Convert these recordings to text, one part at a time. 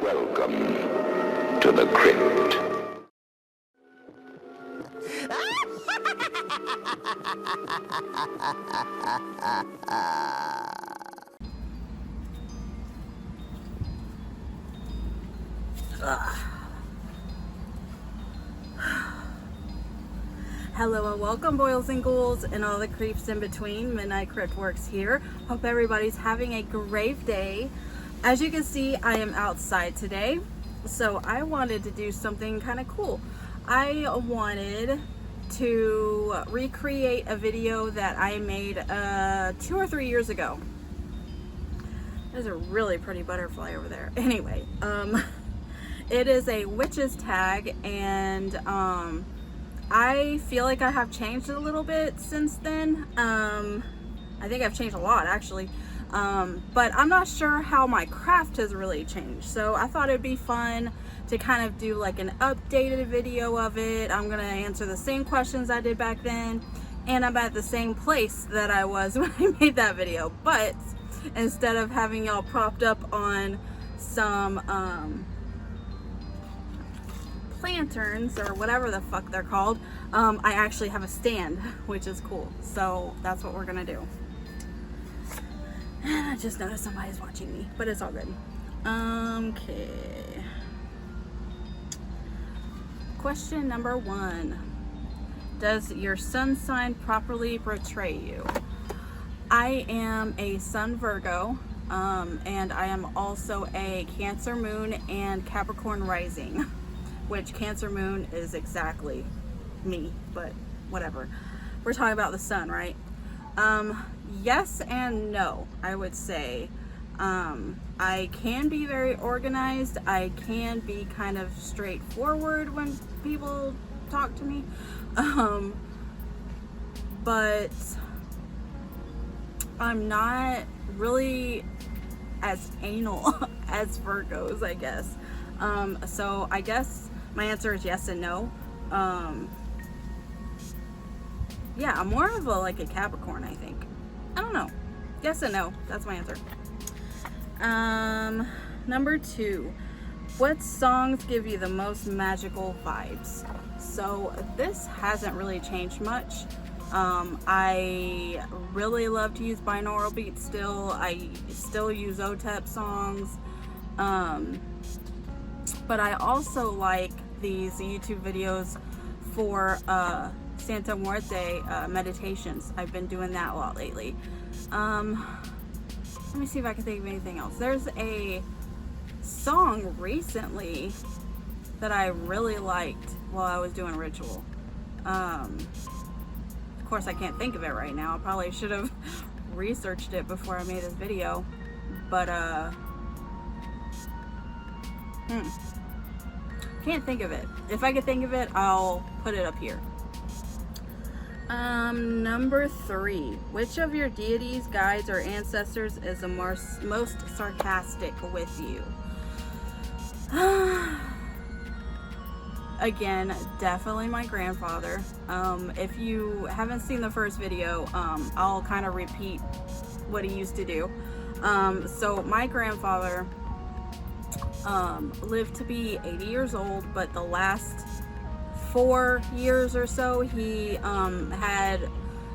Welcome to the crypt. Hello and welcome, boils and ghouls and all the creeps in between. Midnight Cryptworx here. Hope everybody's having a great day. As you can see, I am outside today, so I wanted to do something kind of cool. I wanted to recreate a video that I made 2 or 3 years ago. There's a really pretty butterfly over there. Anyway, it is a witch's tag, and I feel like I have changed a little bit since then. I think I've changed a lot, actually. But I'm not sure how my craft has really changed. So I thought it'd be fun to kind of do like an updated video of it. I'm gonna answer the same questions I did back then, and I'm at the same place that I was when I made that video. But instead of having y'all propped up on some lanterns or whatever the fuck they're called, I actually have a stand, which is cool. So that's what we're gonna do. And I just noticed somebody's watching me, but it's all good. Okay. Question number 1. Does your sun sign properly portray you? I am a Sun Virgo, and I am also a Cancer moon and Capricorn rising, which Cancer moon is exactly me, but whatever. We're talking about the sun, right? Yes and no, I would say. I can be very organized. I can be kind of straightforward when people talk to me. But I'm not really as anal as Virgos, I guess. So I guess my answer is yes and no. Yeah, I'm more of like a Capricorn, I think. I don't know. Yes and no. That's my answer. Number 2. What songs give you the most magical vibes? So this hasn't really changed much. I really love to use binaural beats still. I still use OTEP songs. But I also like these YouTube videos for Santa Muerte meditations. I've been doing that a lot lately. Let me see if I can think of anything else. There's a song recently that I really liked while I was doing ritual. Of course, I can't think of it right now. I probably should have researched it before I made this video, but can't think of it. If I could think of it, I'll put it up here. Number 3. Which of your deities, guides, or ancestors is the most sarcastic with you? Again, definitely my grandfather. If you haven't seen the first video, I'll kind of repeat what he used to do. So my grandfather lived to be 80 years old, but the last 4 years or so he had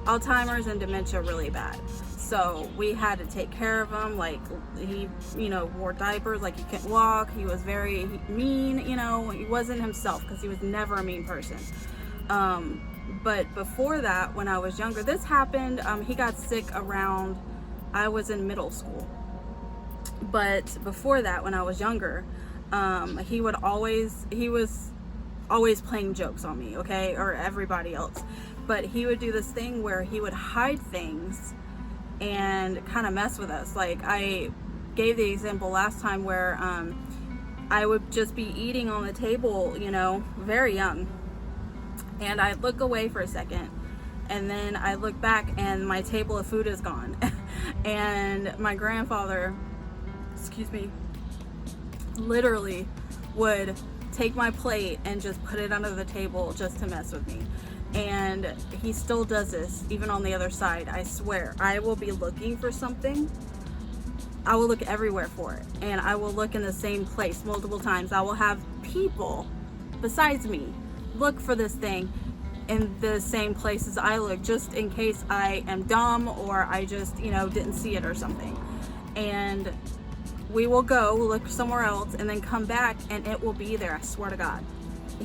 Alzheimer's and dementia really bad. So we had to take care of him. Like, he, wore diapers, like he couldn't walk. He was very mean, he wasn't himself because he was never a mean person. But before that, when I was younger, this happened, he got sick around, I was in middle school. But before that, when I was younger, he was always playing jokes on me, okay, or everybody else. But he would do this thing where he would hide things and kind of mess with us. Like, I gave the example last time where I would just be eating on the table, very young, and I'd look away for a second, and then I look back and my table of food is gone. And my grandfather, literally would take my plate and just put it under the table just to mess with me. And he still does this even on the other side. I swear, I will be looking for something, I will look everywhere for it, and I will look in the same place multiple times. I will have people besides me look for this thing in the same places I look, just in case I am dumb or I just, you know, didn't see it or something. And we will go look somewhere else and then come back and it will be there. I swear to God.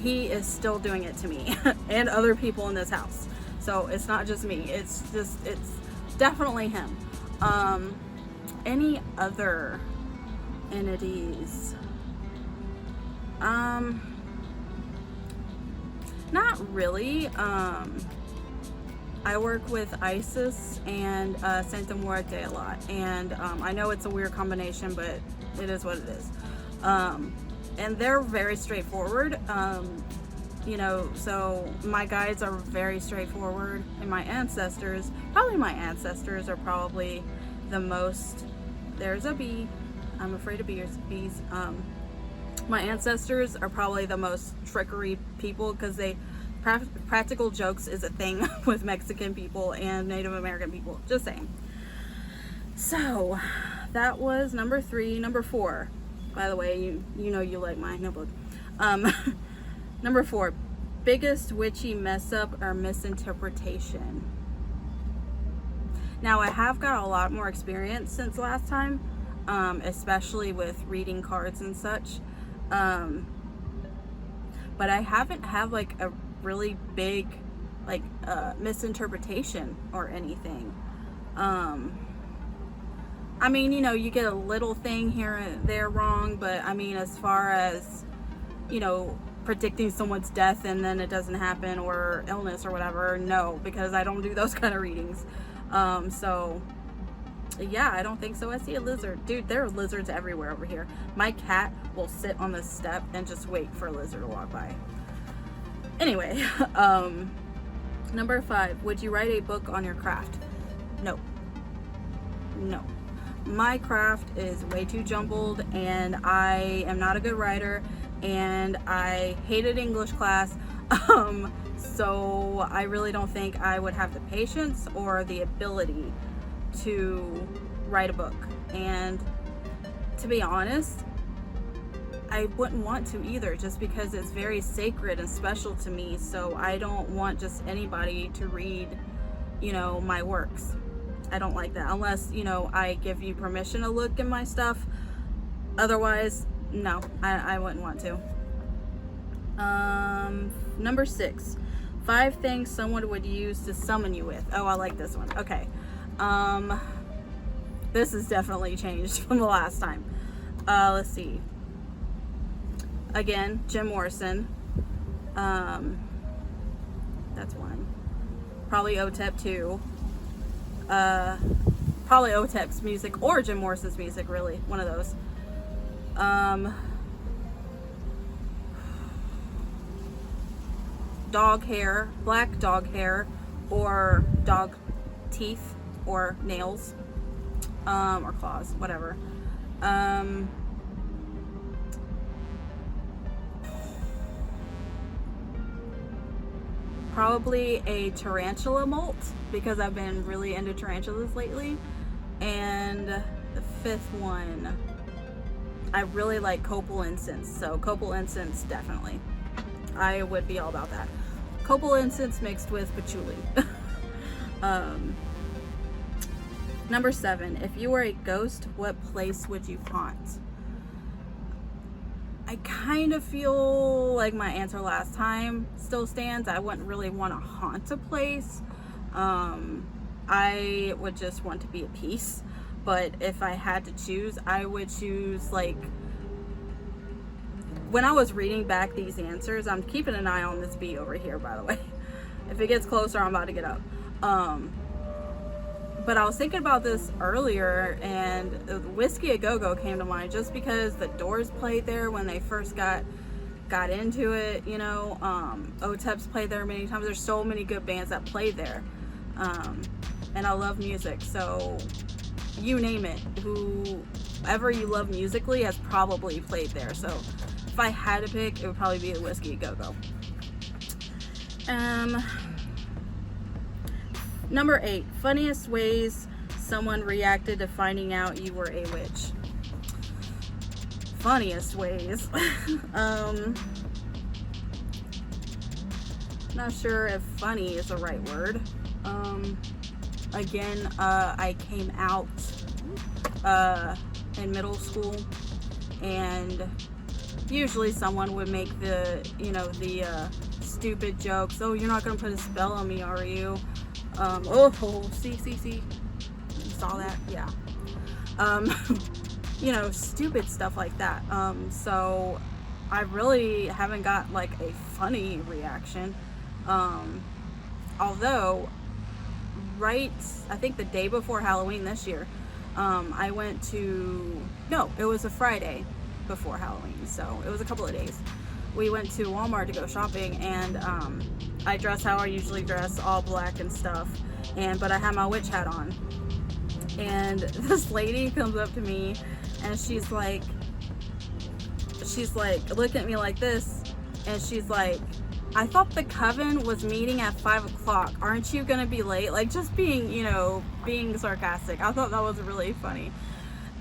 He is still doing it to me and other people in this house. So it's not just me. It's definitely him. Any other entities? Not really. I work with Isis and Santa Muerte a lot, and I know it's a weird combination, but it is what it is. And they're very straightforward. You know, so my guides are very straightforward, and my ancestors are probably the most. There's a bee. I'm afraid of bees. My ancestors are probably the most trickery people, because practical jokes is a thing with Mexican people and Native American people. Just saying. So that was number 3. Number 4, by the way, you know you like my notebook. Number 4, biggest witchy mess up or misinterpretation. Now I have got a lot more experience since last time, especially with reading cards and such. But I haven't had like a really big like misinterpretation or anything. I mean, you know, you get a little thing here and there wrong, but I mean, as far as, you know, predicting someone's death and then it doesn't happen, or illness or whatever, no, because I don't do those kind of readings. So yeah, I don't think so. I see a lizard. Dude, there are lizards everywhere over here. My cat will sit on the step and just wait for a lizard to walk by. Anyway, number 5, would you write a book on your craft? No. My craft is way too jumbled, and I am not a good writer, and I hated English class. So I really don't think I would have the patience or the ability to write a book. And to be honest, I wouldn't want to either, just because it's very sacred and special to me. So I don't want just anybody to read, you know, my works. I don't like that, unless, you know, I give you permission to look at my stuff. Otherwise, no, I wouldn't want to. Number 6, 5 things someone would use to summon you with. Oh, I like this one. Okay. This has definitely changed from the last time. Let's see. Again, Jim Morrison. That's one. Probably OTEP 2. Probably OTEP's music or Jim Morrison's music, really. One of those. Dog hair, black dog hair, or dog teeth, or nails, or claws, whatever. Probably a tarantula molt, because I've been really into tarantulas lately. And the 5th one, I really like copal incense, so copal incense, definitely. I would be all about that. Copal incense mixed with patchouli. Number 7, if you were a ghost, what place would you haunt? I kind of feel like my answer last time still stands. I wouldn't really want to haunt a place. I would just want to be at peace. But if I had to choose, I would choose, like, when I was reading back these answers, I'm keeping an eye on this bee over here, by the way. If it gets closer, I'm about to get up. But I was thinking about this earlier, and Whiskey A Go-Go came to mind, just because the Doors played there when they first got into it, you know. OTEP's played there many times. There's so many good bands that played there. And I love music, so you name it. Whoever you love musically has probably played there. So if I had to pick, it would probably be the Whiskey A Go-Go. Number 8, funniest ways someone reacted to finding out you were a witch? Funniest ways. Not sure if funny is the right word. Again, I came out in middle school, and usually someone would make the, the stupid jokes. Oh, you're not gonna put a spell on me, are you? See, you saw that? Yeah. Stupid stuff like that. So I really haven't got like a funny reaction. Although, I think the day before Halloween this year, I went to, no, it was a Friday before Halloween, so it was a couple of days. We went to Walmart to go shopping, and I dress how I usually dress, all black and stuff, but I had my witch hat on. And this lady comes up to me, and she's like looking at me like this, and she's like, I thought the coven was meeting at 5 o'clock. Aren't you gonna be late? Like, just being sarcastic. I thought that was really funny.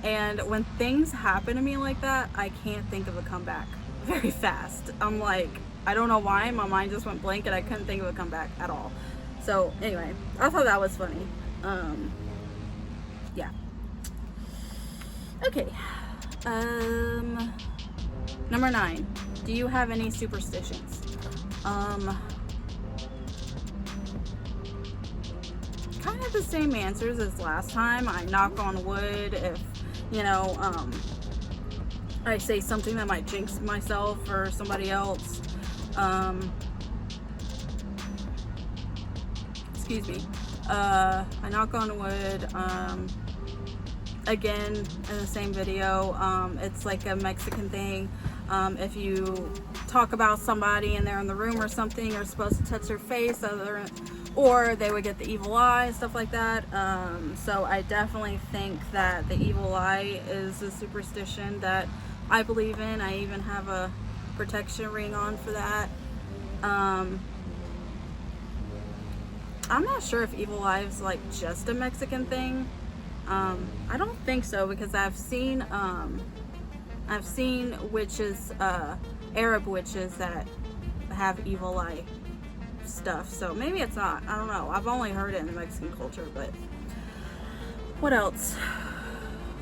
And when things happen to me like that, I can't think of a comeback very fast. I'm like, I don't know why, my mind just went blank and I couldn't think of a comeback at all. So anyway, I thought that was funny. Yeah. Okay. Number 9. Do you have any superstitions? Kind of the same answers as last time. I knock on wood if, I say something that might jinx myself or somebody else. Excuse me. I knock on wood. Again, in the same video, it's like a Mexican thing. If you talk about somebody and they're in the room or something, you're supposed to touch their face, or they would get the evil eye, stuff like that. So I definitely think that the evil eye is a superstition that I believe in. I even have a protection ring on for that. I'm not sure if evil eye is like just a Mexican thing. I don't think so, because I've seen witches, Arab witches that have evil eye stuff, so maybe it's not. I don't know. I've only heard it in the Mexican culture, but what else?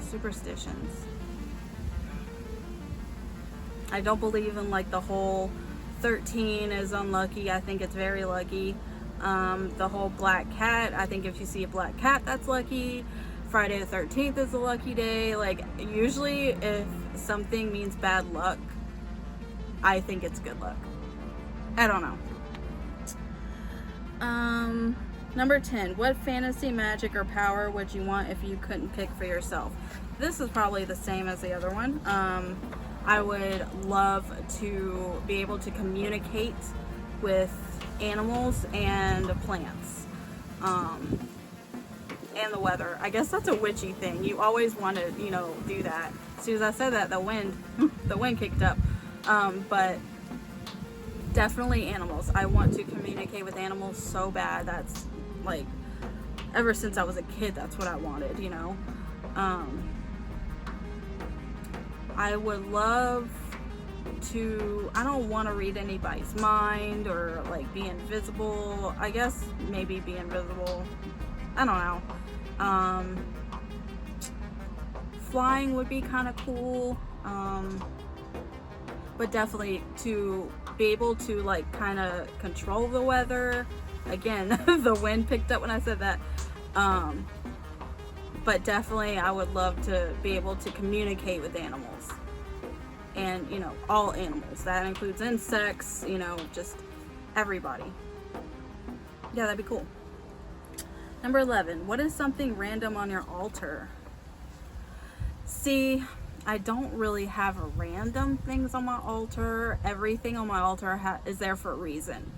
Superstitions. I don't believe in like the whole 13 is unlucky. I think it's very lucky. The whole black cat, I think if you see a black cat, that's lucky. Friday the 13th is a lucky day. Like, usually if something means bad luck, I think it's good luck. I don't know. Number 10, what fantasy, magic, or power would you want if you couldn't pick for yourself? This is probably the same as the other one. I would love to be able to communicate with animals and plants. And the weather. I guess that's a witchy thing. You always want to, do that. As soon as I said that, the wind kicked up. But definitely animals. I want to communicate with animals so bad. That's like, ever since I was a kid, that's what I wanted, I would love to, I don't want to read anybody's mind or like be invisible. I guess maybe be invisible. I don't know. Flying would be kind of cool. But definitely to be able to like kind of control the weather. Again, the wind picked up when I said that. But definitely I would love to be able to communicate with animals. And, all animals. That includes insects, just everybody. Yeah, that'd be cool. Number 11, what is something random on your altar? See, I don't really have random things on my altar. Everything on my altar is there for a reason.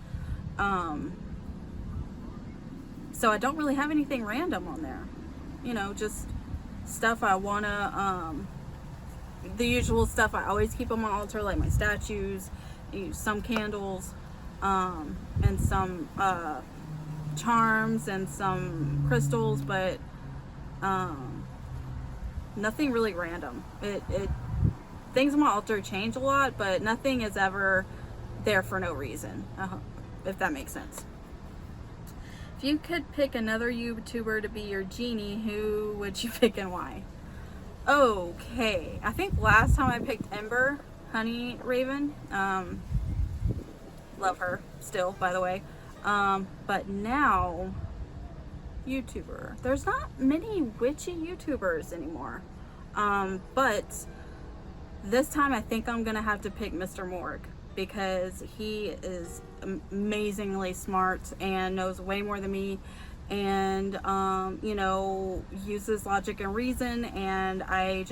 So I don't really have anything random on there. Just stuff I wanna, the usual stuff I always keep on my altar, like my statues, some candles, and some charms and some crystals, but Nothing really random. Things on my altar change a lot, but nothing is ever there for no reason, if that makes sense. If you could pick another YouTuber to be your genie, who would you pick and why? Okay, I think last time I picked Ember, Honey Raven. Love her still, by the way. But now, YouTuber. There's not many witchy YouTubers anymore. But this time I think I'm gonna have to pick Mr. Morg, because he is amazingly smart and knows way more than me, and you know, uses logic and reason, and I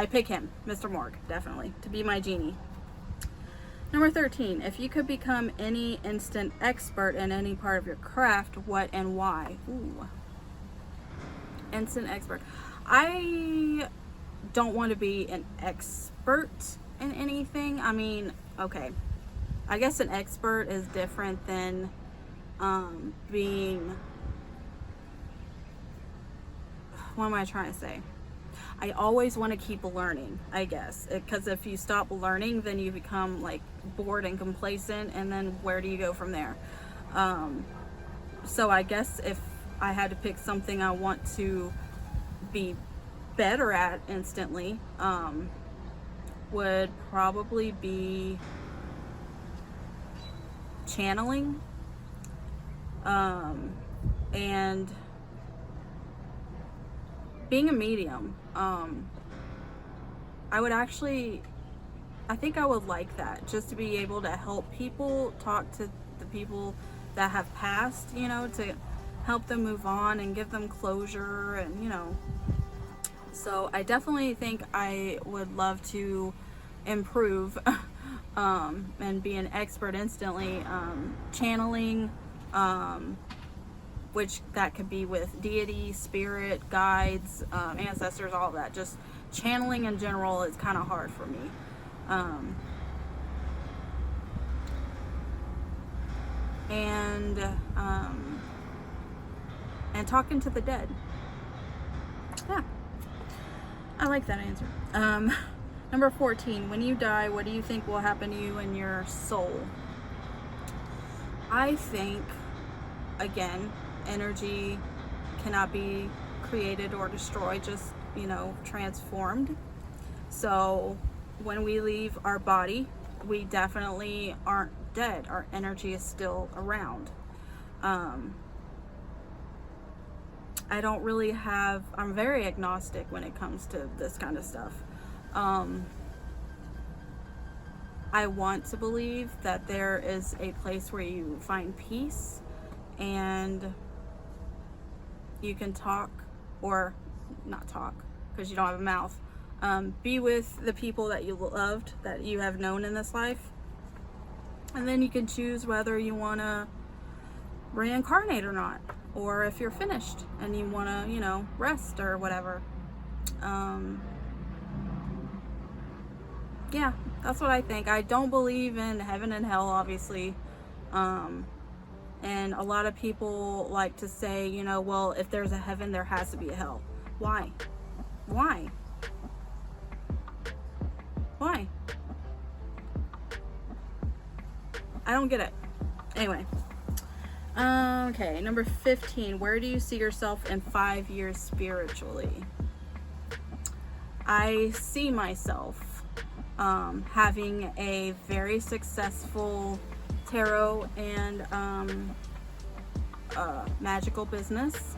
pick him, Mr. Morg, definitely, to be my genie. Number 13, if you could become any instant expert in any part of your craft, what and why? Ooh. Instant expert. I don't want to be an expert in anything. I mean, okay, I guess an expert is different than being, what am I trying to say? I always want to keep learning, I guess, because if you stop learning, then you become like bored and complacent, and then where do you go from there? So I guess if I had to pick something I want to be better at instantly, would probably be channeling, and being a medium. I think I would like that, just to be able to help people, talk to the people that have passed, you know, to help them move on and give them closure, and you know. So I definitely think I would love to improve and be an expert instantly. Channeling, which that could be with deity, spirit, guides, ancestors, all of that. Just channeling in general is kind of hard for me. And talking to the dead. Yeah, I like that answer. Number 14, when you die, what do you think will happen to you and your soul? I think, again, energy cannot be created or destroyed, just, you know, transformed. So when we leave our body, we definitely aren't dead. Our energy is still around. I don't really have, I'm very agnostic when it comes to this kind of stuff. I want to believe that there is a place where you find peace and you can talk, or not talk because you don't have a mouth, be with the people that you loved, that you have known in this life, and then you can choose whether you want to reincarnate or not, or if you're finished and you want to, you know, rest or whatever. Yeah, that's what I think. I don't believe in heaven and hell, obviously. And a lot of people like to say, you know, well, if there's a heaven, there has to be a hell. Why? Why? Why? I don't get it. Anyway. Okay, number 15. Where do you see yourself in 5 years spiritually? I see myself having a very successful tarot and magical business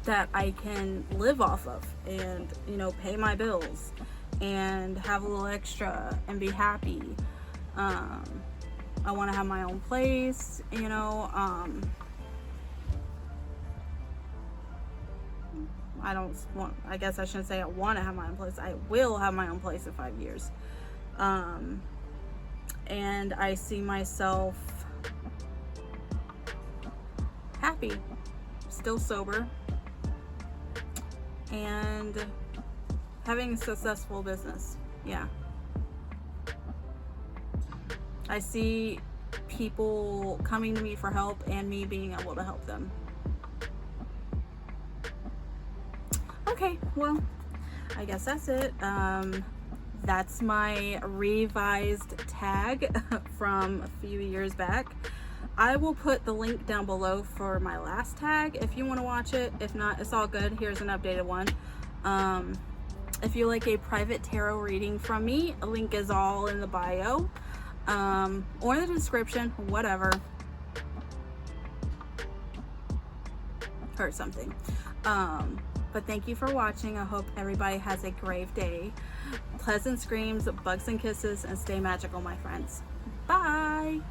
that I can live off of, and, you know, pay my bills and have a little extra and be happy. I want to have my own place, you know. I guess I shouldn't say I want to have my own place. I will have my own place in 5 years. And I see myself happy, still sober, and having a successful business. Yeah. I see people coming to me for help and me being able to help them. Okay, well, I guess that's it. That's my revised tag from a few years back. I will put the link down below for my last tag if you want to watch it. If not, it's all good. Here's an updated one. If you like a private tarot reading from me, a link is all in the bio or in the description, whatever, or something. But thank you for watching. I hope everybody has a great day. Pleasant screams, bugs and kisses, and stay magical, my friends. Bye.